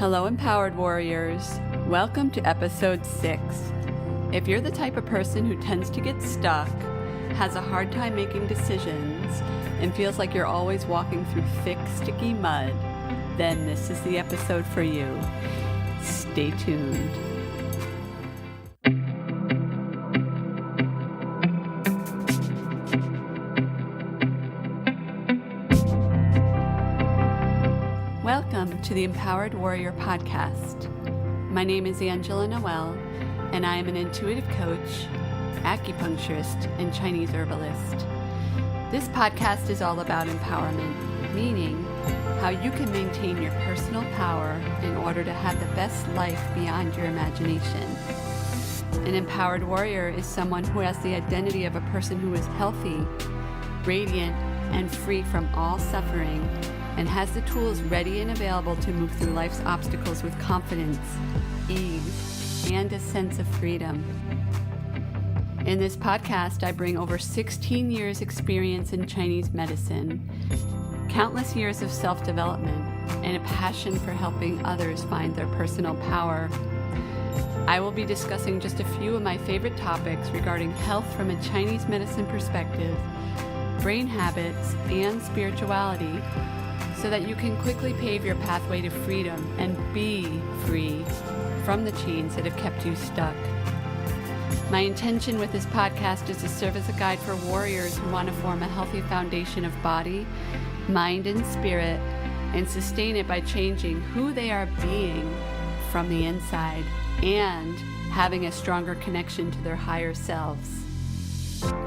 Hello, Empowered Warriors. Welcome to episode 6. If you're the type of person who tends to get stuck, has a hard time making decisions, and feels like you're always walking through thick, sticky mud, then this is the episode for you. Stay tuned. Welcome to the Empowered Warrior Podcast. My name is Angela Noel, and I am an intuitive coach, acupuncturist, and Chinese herbalist. This podcast is all about empowerment, meaning how you can maintain your personal power in order to have the best life beyond your imagination. An empowered warrior is someone who has the identity of a person who is healthy, radiant, and free from all suffering, and has the tools ready and available to move through life's obstacles with confidence, ease, and a sense of freedom. In this podcast, I bring over 16 years experience in Chinese medicine, countless years of self-development, and a passion for helping others find their personal power. I will be discussing just a few of my favorite topics regarding health from a Chinese medicine perspective, brain habits, and spirituality, so that you can quickly pave your pathway to freedom and be free from the chains that have kept you stuck. My intention with this podcast is to serve as a guide for warriors who want to form a healthy foundation of body, mind, and spirit, and sustain it by changing who they are being from the inside and having a stronger connection to their higher selves.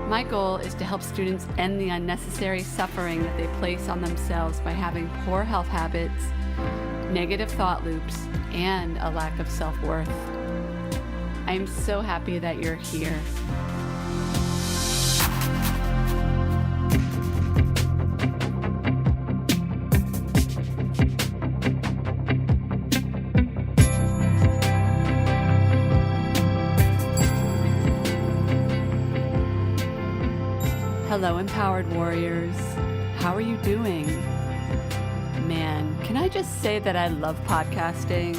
My goal is to help students end the unnecessary suffering that they place on themselves by having poor health habits, negative thought loops, and a lack of self-worth. I am so happy that you're here. Hello, Empowered Warriors. How are you doing? Man, can I just say that I love podcasting?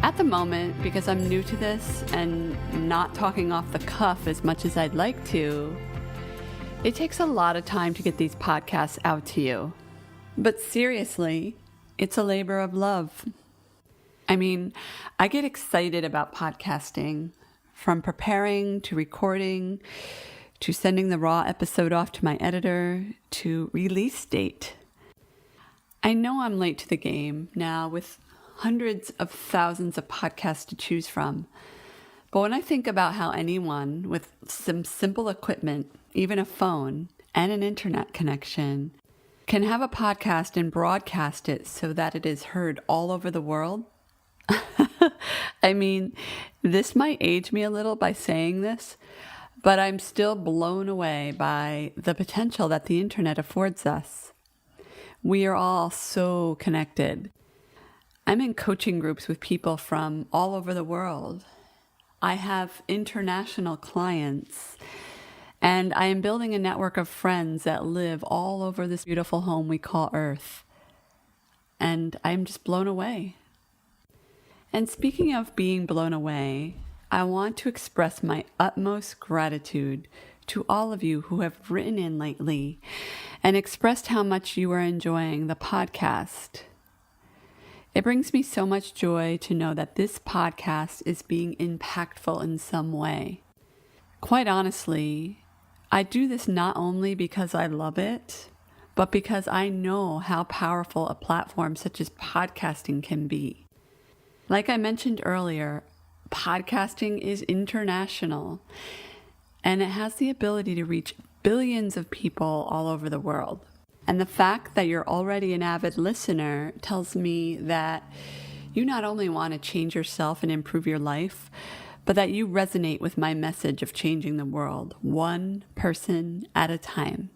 At the moment, because I'm new to this and not talking off the cuff as much as I'd like to, it takes a lot of time to get these podcasts out to you. But seriously, it's a labor of love. I mean, I get excited about podcasting, from preparing to recording, to sending the raw episode off to my editor, to release date. I know I'm late to the game now with hundreds of thousands of podcasts to choose from. But when I think about how anyone with some simple equipment, even a phone and an internet connection, can have a podcast and broadcast it so that it is heard all over the world, I mean, this might age me a little by saying this, but I'm still blown away by the potential that the internet affords us. We are all so connected. I'm in coaching groups with people from all over the world. I have international clients, and I am building a network of friends that live all over this beautiful home we call Earth. And I'm just blown away. And speaking of being blown away, I want to express my utmost gratitude to all of you who have written in lately and expressed how much you are enjoying the podcast. It brings me so much joy to know that this podcast is being impactful in some way. Quite honestly, I do this not only because I love it, but because I know how powerful a platform such as podcasting can be. Like I mentioned earlier, podcasting is international, and it has the ability to reach billions of people all over the world. And the fact that you're already an avid listener tells me that you not only want to change yourself and improve your life, but that you resonate with my message of changing the world, one person at a time.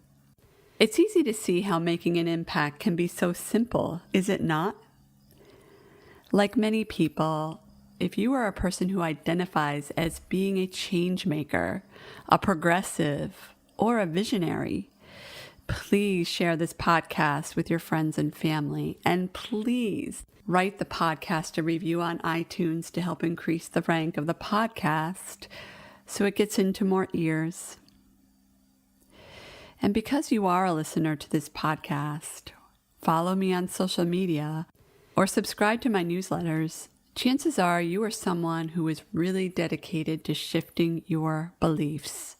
It's easy to see how making an impact can be so simple, is it not? Like many people, if you are a person who identifies as being a change maker, a progressive, or a visionary, please share this podcast with your friends and family. And please write the podcast a review on iTunes to help increase the rank of the podcast so it gets into more ears. And because you are a listener to this podcast, follow me on social media or subscribe to my newsletters. Chances are you are someone who is really dedicated to shifting your beliefs,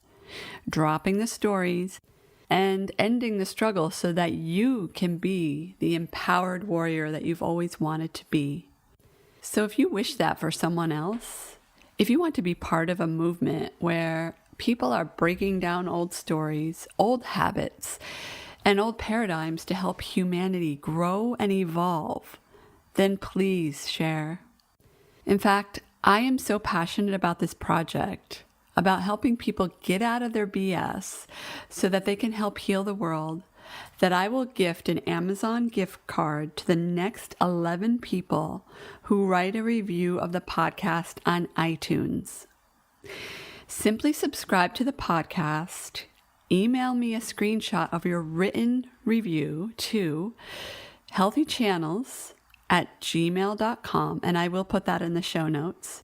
dropping the stories, and ending the struggle so that you can be the empowered warrior that you've always wanted to be. So if you wish that for someone else, if you want to be part of a movement where people are breaking down old stories, old habits, and old paradigms to help humanity grow and evolve, then please share. In fact, I am so passionate about this project, about helping people get out of their BS so that they can help heal the world, that I will gift an Amazon gift card to the next 11 people who write a review of the podcast on iTunes. Simply subscribe to the podcast, email me a screenshot of your written review to healthychannels@gmail.com, and I will put that in the show notes.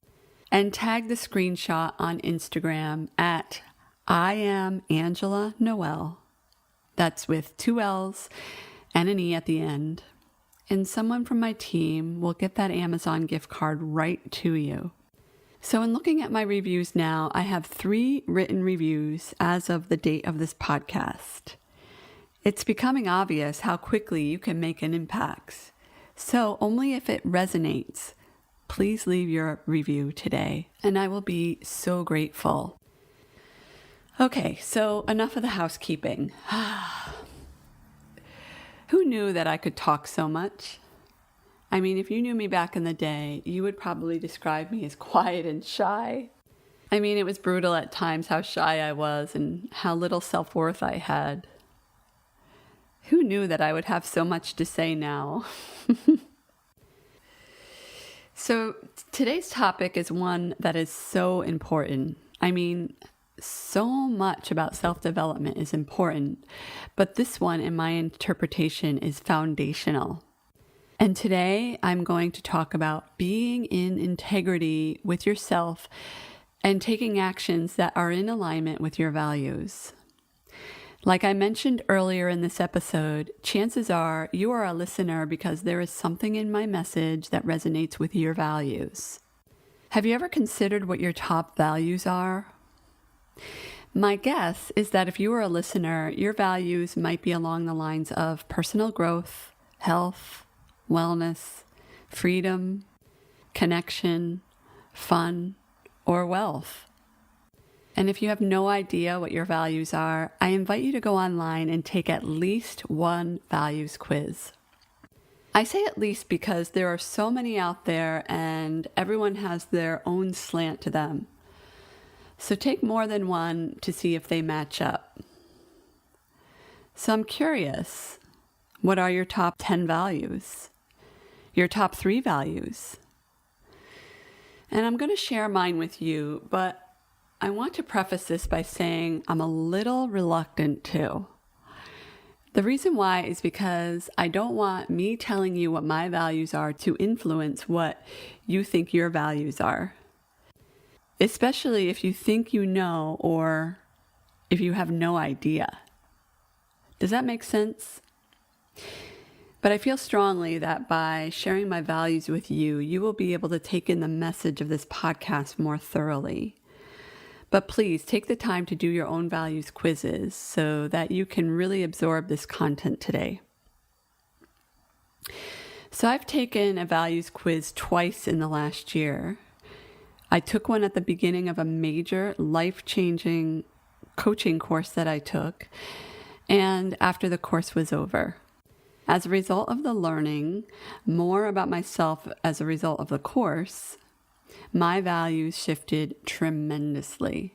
And tag the screenshot on Instagram at I am Angela Noel. That's with 2 L's and an E at the end. And someone from my team will get that Amazon gift card right to you. So in looking at my reviews now, I have 3 written reviews as of the date of this podcast. It's becoming obvious how quickly you can make an impact. So only if it resonates, please leave your review today, and I will be so grateful. Okay, so enough of the housekeeping. Who knew that I could talk so much? I mean, if you knew me back in the day, you would probably describe me as quiet and shy. I mean, it was brutal at times how shy I was and how little self-worth I had. Who knew that I would have so much to say now? So today's topic is one that is so important. I mean, so much about self-development is important, but this one, in my interpretation, is foundational. And today I'm going to talk about being in integrity with yourself and taking actions that are in alignment with your values. Like I mentioned earlier in this episode, chances are you are a listener because there is something in my message that resonates with your values. Have you ever considered what your top values are? My guess is that if you are a listener, your values might be along the lines of personal growth, health, wellness, freedom, connection, fun, or wealth. And if you have no idea what your values are, I invite you to go online and take at least one values quiz. I say at least because there are so many out there and everyone has their own slant to them. So take more than one to see if they match up. So I'm curious, what are your top 10 values? Your top 3 values? And I'm going to share mine with you, but I want to preface this by saying I'm a little reluctant to. The reason why is because I don't want me telling you what my values are to influence what you think your values are. Especially if you think you know or if you have no idea. Does that make sense? But I feel strongly that by sharing my values with you, you will be able to take in the message of this podcast more thoroughly. But please take the time to do your own values quizzes so that you can really absorb this content today. So I've taken a values quiz twice in the last year. I took one at the beginning of a major life-changing coaching course that I took, and after the course was over. As a result of the learning more about myself as a result of the course, my values shifted tremendously.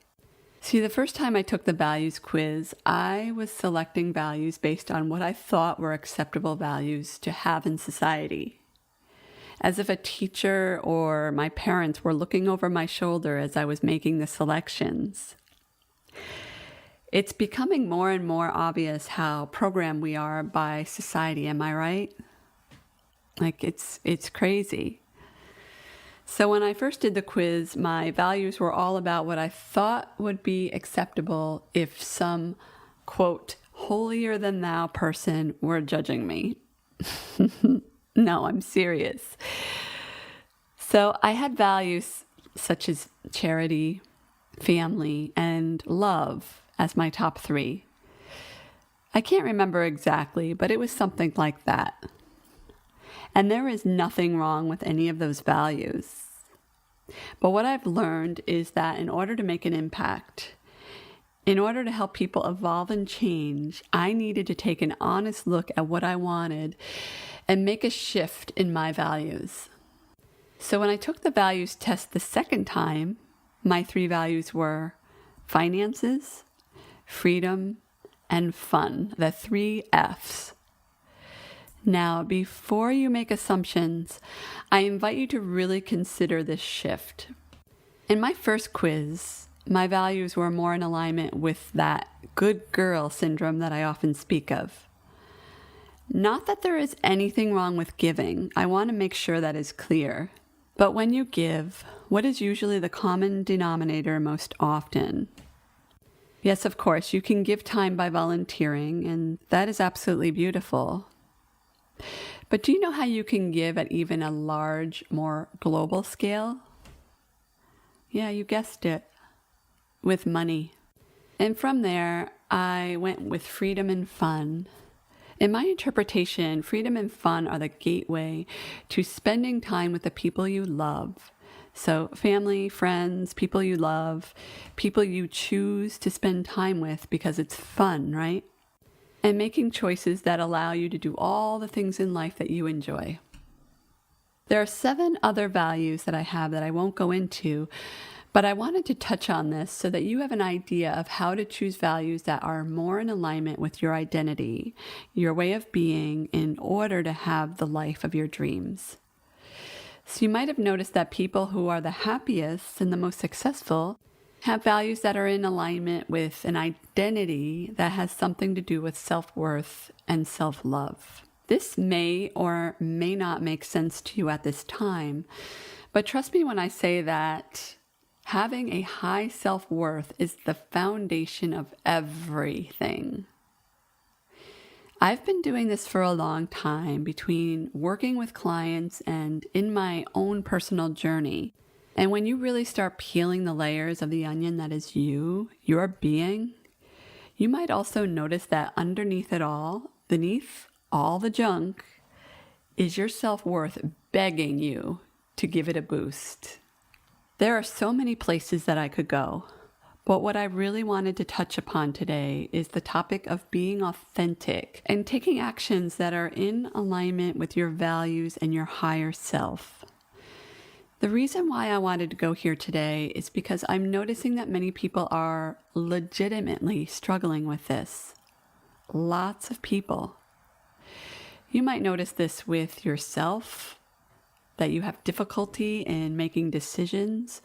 See, the first time I took the values quiz, I was selecting values based on what I thought were acceptable values to have in society. As if a teacher or my parents were looking over my shoulder as I was making the selections. It's becoming more and more obvious how programmed we are by society, am I right? Like it's crazy. So when I first did the quiz, my values were all about what I thought would be acceptable if some, quote, holier than thou person were judging me. No, I'm serious. So I had values such as charity, family, and love as my top 3. I can't remember exactly, but it was something like that. And there is nothing wrong with any of those values. But what I've learned is that in order to make an impact, in order to help people evolve and change, I needed to take an honest look at what I wanted and make a shift in my values. So when I took the values test the second time, my 3 values were finances, freedom, and fun, the 3 Fs. Now, before you make assumptions, I invite you to really consider this shift. In my first quiz, my values were more in alignment with that good girl syndrome that I often speak of. Not that there is anything wrong with giving. I want to make sure that is clear. But when you give, what is usually the common denominator most often? Yes, of course, you can give time by volunteering, and that is absolutely beautiful. But do you know how you can give at even a large, more global scale? Yeah, you guessed it, with money. And from there, I went with freedom and fun. In my interpretation, freedom and fun are the gateway to spending time with the people you love. So family, friends, people you love, people you choose to spend time with because it's fun, right? And making choices that allow you to do all the things in life that you enjoy. There are 7 other values that I have that I won't go into, but I wanted to touch on this so that you have an idea of how to choose values that are more in alignment with your identity, your way of being, in order to have the life of your dreams. So you might have noticed that people who are the happiest and the most successful have values that are in alignment with an identity that has something to do with self-worth and self-love. This may or may not make sense to you at this time, but trust me when I say that having a high self-worth is the foundation of everything. I've been doing this for a long time, between working with clients and in my own personal journey. And when you really start peeling the layers of the onion that is you, your being, you might also notice that underneath it all, beneath all the junk, is your self-worth begging you to give it a boost. There are so many places that I could go, but what I really wanted to touch upon today is the topic of being authentic and taking actions that are in alignment with your values and your higher self. The reason why I wanted to go here today is because I'm noticing that many people are legitimately struggling with this. Lots of people. You might notice this with yourself, that you have difficulty in making decisions,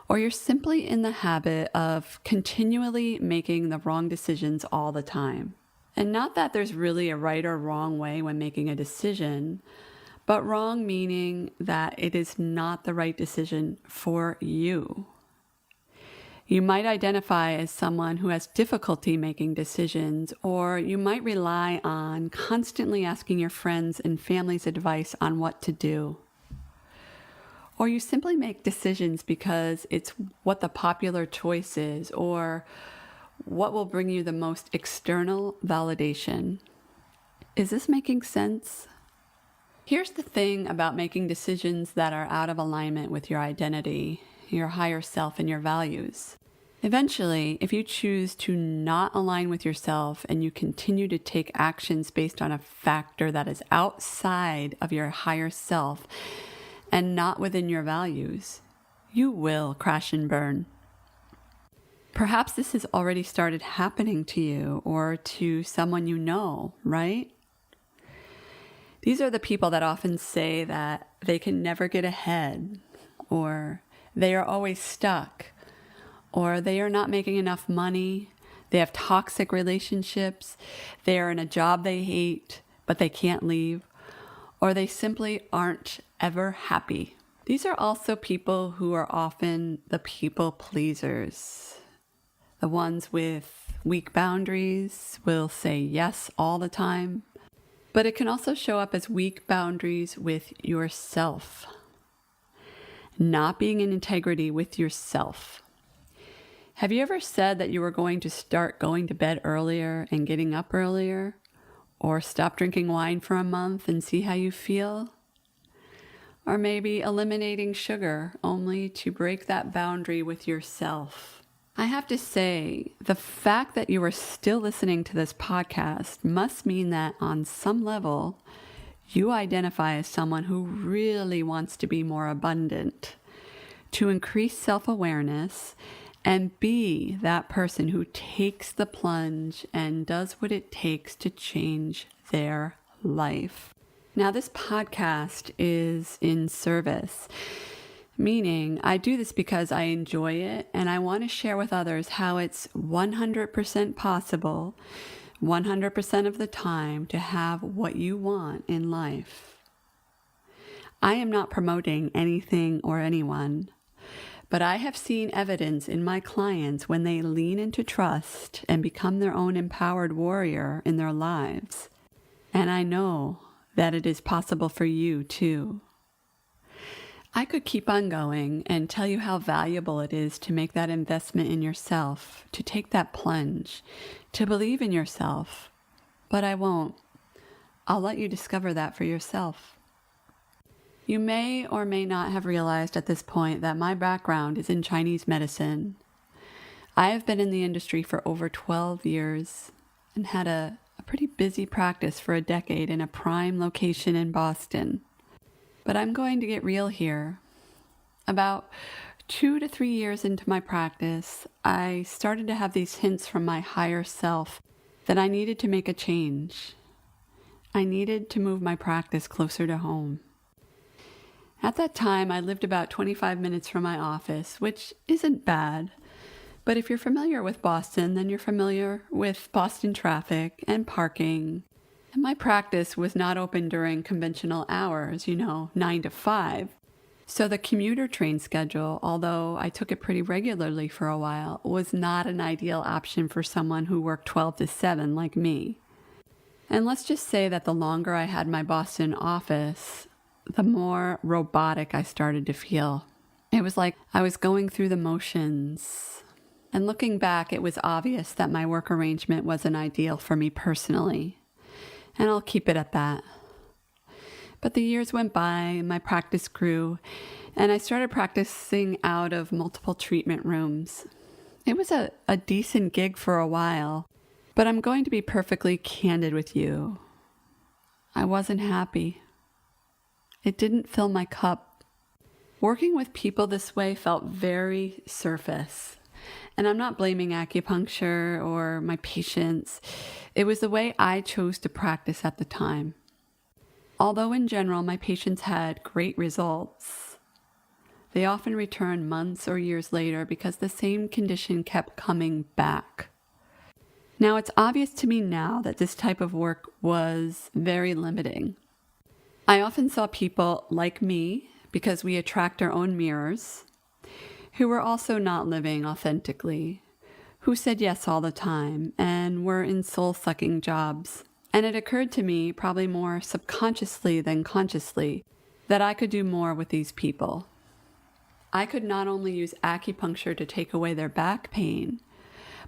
or you're simply in the habit of continually making the wrong decisions all the time. And not that there's really a right or wrong way when making a decision, but wrong meaning that it is not the right decision for you. You might identify as someone who has difficulty making decisions, or you might rely on constantly asking your friends and family's advice on what to do. Or you simply make decisions because it's what the popular choice is, or what will bring you the most external validation. Is this making sense? Here's the thing about making decisions that are out of alignment with your identity, your higher self, and your values. Eventually, if you choose to not align with yourself and you continue to take actions based on a factor that is outside of your higher self and not within your values, you will crash and burn. Perhaps this has already started happening to you or to someone you know, right? These are the people that often say that they can never get ahead, or they are always stuck, or they are not making enough money, They have toxic relationships. They are in a job they hate, but they can't leave. Or they simply aren't ever happy. These are also people who are often the people pleasers. The ones with weak boundaries will say yes all the time. But it can also show up as weak boundaries with yourself. Not being in integrity with yourself. Have you ever said that you were going to start going to bed earlier and getting up earlier? Or stop drinking wine for a month and see how you feel? Or maybe eliminating sugar only to break that boundary with yourself. I have to say, the fact that you are still listening to this podcast must mean that on some level, you identify as someone who really wants to be more abundant, to increase self-awareness, and be that person who takes the plunge and does what it takes to change their life. Now, this podcast is in service, meaning I do this because I enjoy it and I want to share with others how it's 100% possible, 100% of the time, to have what you want in life. I am not promoting anything or anyone. But I have seen evidence in my clients when they lean into trust and become their own empowered warrior in their lives. And I know that it is possible for you too. I could keep on going and tell you how valuable it is to make that investment in yourself, to take that plunge, to believe in yourself. But I won't. I'll let you discover that for yourself. You may or may not have realized at this point that my background is in Chinese medicine. I have been in the industry for over 12 years and had a pretty busy practice for a decade in a prime location in Boston. But I'm going to get real here. About 2 to 3 years into my practice, I started to have these hints from my higher self that I needed to make a change. I needed to move my practice closer to home. At that time, I lived about 25 minutes from my office, which isn't bad. But if you're familiar with Boston, then you're familiar with Boston traffic and parking. And my practice was not open during conventional hours, 9 to 5. So the commuter train schedule, although I took it pretty regularly for a while, was not an ideal option for someone who worked 12 to 7 like me. And let's just say that the longer I had my Boston office, the more robotic I started to feel. It was like I was going through the motions. And looking back, it was obvious that my work arrangement wasn't ideal for me personally. And I'll keep it at that. But the years went by, my practice grew, and I started practicing out of multiple treatment rooms. It was a decent gig for a while, but I'm going to be perfectly candid with you. I wasn't happy. It didn't fill my cup. Working with people this way felt very surface. And I'm not blaming acupuncture or my patients. It was the way I chose to practice at the time. Although in general, my patients had great results, they often returned months or years later because the same condition kept coming back. Now, it's obvious to me now that this type of work was very limiting. I often saw people like me, because we attract our own mirrors, who were also not living authentically, who said yes all the time and were in soul-sucking jobs. And it occurred to me, probably more subconsciously than consciously, that I could do more with these people. I could not only use acupuncture to take away their back pain,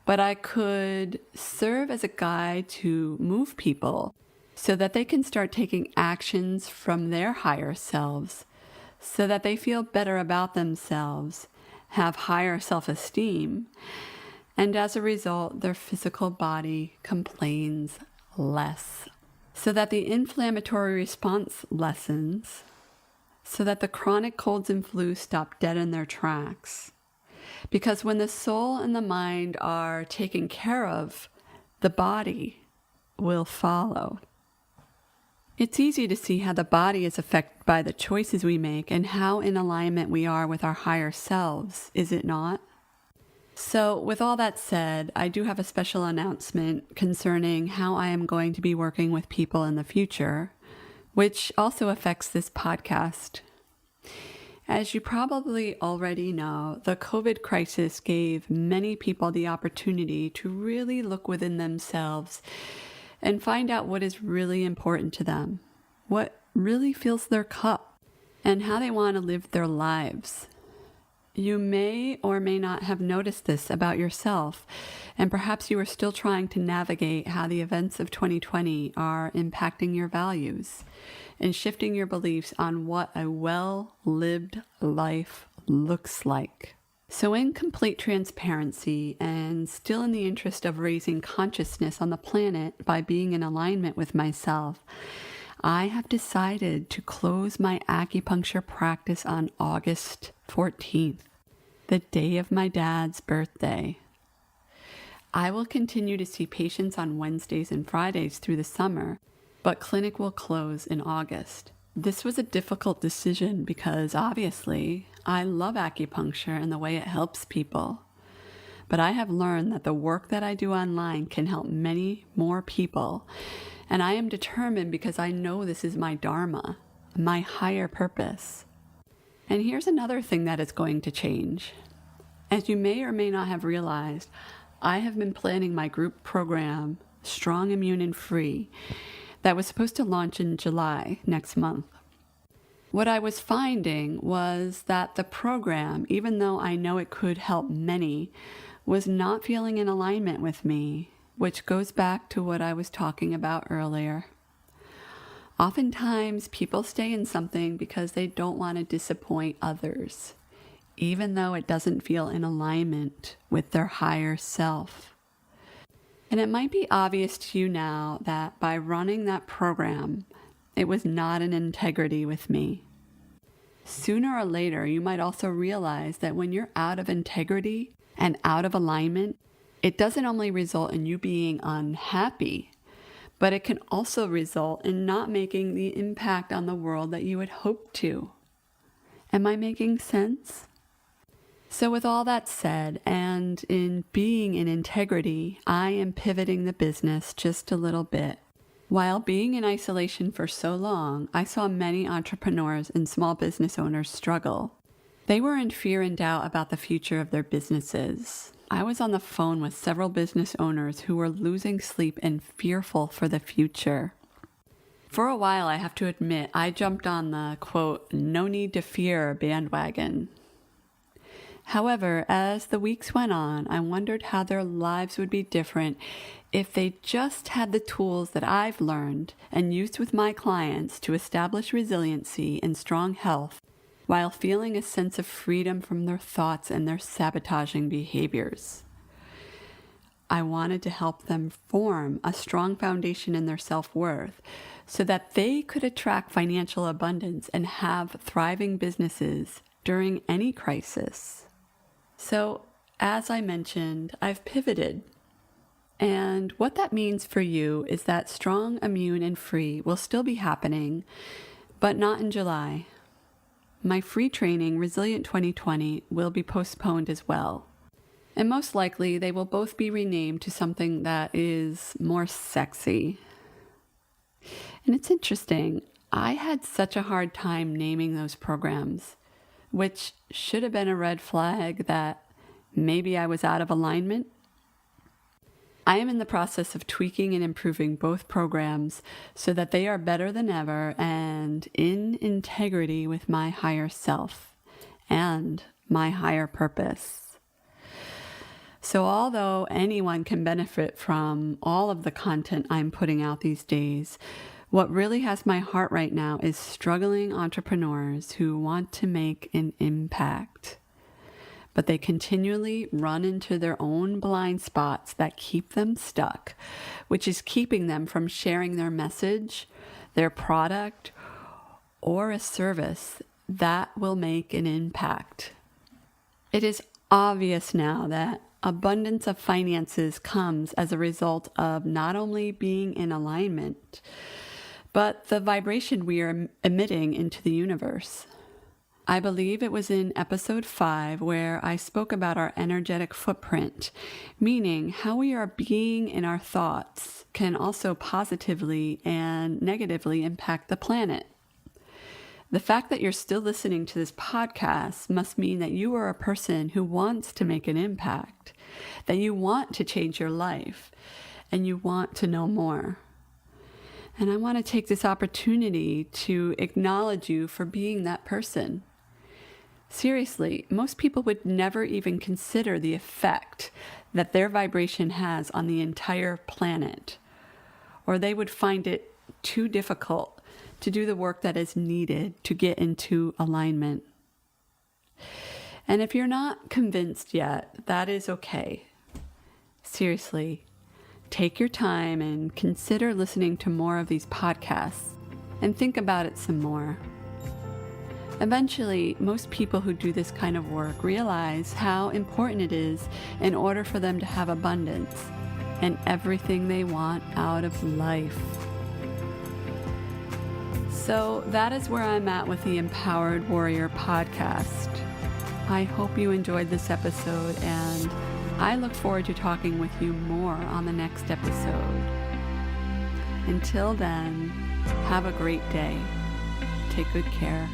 but I could serve as a guide to move people so that they can start taking actions from their higher selves, so that they feel better about themselves, have higher self-esteem, and as a result, their physical body complains less, so that the inflammatory response lessens, so that the chronic colds and flus stop dead in their tracks. Because when the soul and the mind are taken care of, the body will follow. It's easy to see how the body is affected by the choices we make and how in alignment we are with our higher selves, is it not? So, with all that said, I do have a special announcement concerning how I am going to be working with people in the future, which also affects this podcast. As you probably already know, the COVID crisis gave many people the opportunity to really look within themselves and find out what is really important to them, what really fills their cup, and how they want to live their lives. You may or may not have noticed this about yourself, and perhaps you are still trying to navigate how the events of 2020 are impacting your values and shifting your beliefs on what a well-lived life looks like. So in complete transparency and still in the interest of raising consciousness on the planet by being in alignment with myself, I have decided to close my acupuncture practice on August 14th, the day of my dad's birthday. I will continue to see patients on Wednesdays and Fridays through the summer, but clinic will close in August. This was a difficult decision because obviously I love acupuncture and the way it helps people. But I have learned that the work that I do online can help many more people. And I am determined because I know this is my dharma, my higher purpose. And here's another thing that is going to change. As you may or may not have realized, I have been planning my group program, Strong, Immune, and Free, that was supposed to launch in July next month. What I was finding was that the program, even though I know it could help many, was not feeling in alignment with me, which goes back to what I was talking about earlier. Oftentimes, people stay in something because they don't want to disappoint others, even though it doesn't feel in alignment with their higher self. And it might be obvious to you now that by running that program, it was not in integrity with me. Sooner or later, you might also realize that when you're out of integrity and out of alignment, it doesn't only result in you being unhappy, but it can also result in not making the impact on the world that you had hoped to. Am I making sense? So with all that said, and in being in integrity, I am pivoting the business just a little bit. While being in isolation for so long, I saw many entrepreneurs and small business owners struggle. They were in fear and doubt about the future of their businesses. I was on the phone with several business owners who were losing sleep and fearful for the future. For a while, I have to admit, I jumped on the, quote, no need to fear bandwagon. However, as the weeks went on, I wondered how their lives would be different if they just had the tools that I've learned and used with my clients to establish resiliency and strong health while feeling a sense of freedom from their thoughts and their sabotaging behaviors. I wanted to help them form a strong foundation in their self-worth so that they could attract financial abundance and have thriving businesses during any crisis. So, as I mentioned, I've pivoted. And what that means for you is that Strong, Immune, and Free will still be happening, but not in July. My free training, Resilient 2020, will be postponed as well. And most likely, they will both be renamed to something that is more sexy. And it's interesting, I had such a hard time naming those programs, which should have been a red flag that maybe I was out of alignment. I am in the process of tweaking and improving both programs so that they are better than ever and in integrity with my higher self and my higher purpose. So although anyone can benefit from all of the content I'm putting out these days, what really has my heart right now is struggling entrepreneurs who want to make an impact, but they continually run into their own blind spots that keep them stuck, which is keeping them from sharing their message, their product, or a service that will make an impact. It is obvious now that abundance of finances comes as a result of not only being in alignment, but the vibration we are emitting into the universe. I believe it was in episode 5 where I spoke about our energetic footprint, meaning how we are being in our thoughts can also positively and negatively impact the planet. The fact that you're still listening to this podcast must mean that you are a person who wants to make an impact, that you want to change your life, and you want to know more. And I want to take this opportunity to acknowledge you for being that person. Seriously, most people would never even consider the effect that their vibration has on the entire planet, or they would find it too difficult to do the work that is needed to get into alignment. And if you're not convinced yet, that is okay. Seriously, take your time and consider listening to more of these podcasts and think about it some more. Eventually, most people who do this kind of work realize how important it is in order for them to have abundance and everything they want out of life. So that is where I'm at with the Empowered Warrior podcast. I hope you enjoyed this episode, and I look forward to talking with you more on the next episode. Until then, have a great day. Take good care.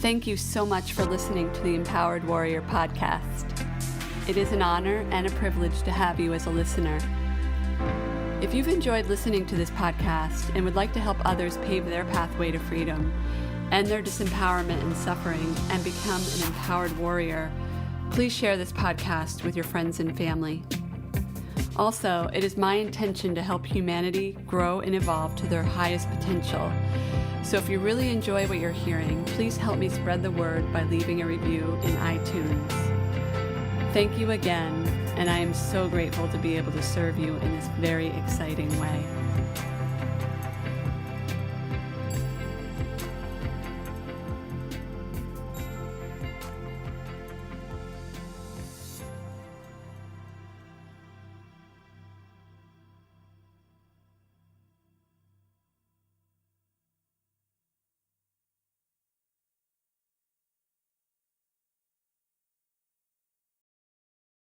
Thank you so much for listening to the Empowered Warrior podcast. It is an honor and a privilege to have you as a listener. If you've enjoyed listening to this podcast and would like to help others pave their pathway to freedom, end their disempowerment and suffering, and become an empowered warrior, please share this podcast with your friends and family. Also, it is my intention to help humanity grow and evolve to their highest potential. So if you really enjoy what you're hearing, please help me spread the word by leaving a review in iTunes. Thank you again, and I am so grateful to be able to serve you in this very exciting way.